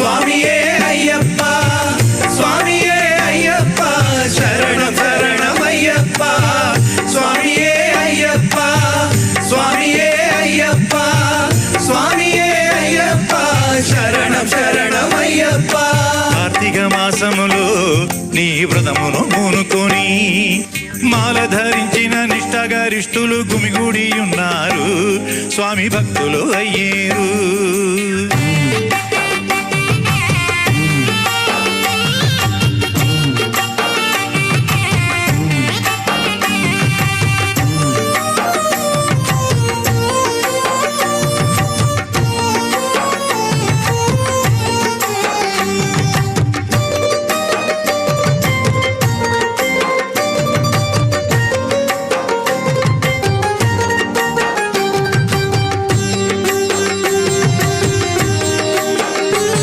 స్వామియే అయ్యప్ప స్వామియే అయ్యప్ప శరణం శరణమయ్యప్ప స్వామియే అయ్యప్ప స్వామియే అయ్యప్ప స్వామియే అయ్యప్ప శరణం శరణమయ్యప్ప. కార్తీక మాసములో నీ వ్రతమును పూనుకొని మాల ధరించిన నిష్ఠాగరిష్ఠులు గుమిగూడి ఉన్నారు, స్వామి భక్తులు అయ్యేరు.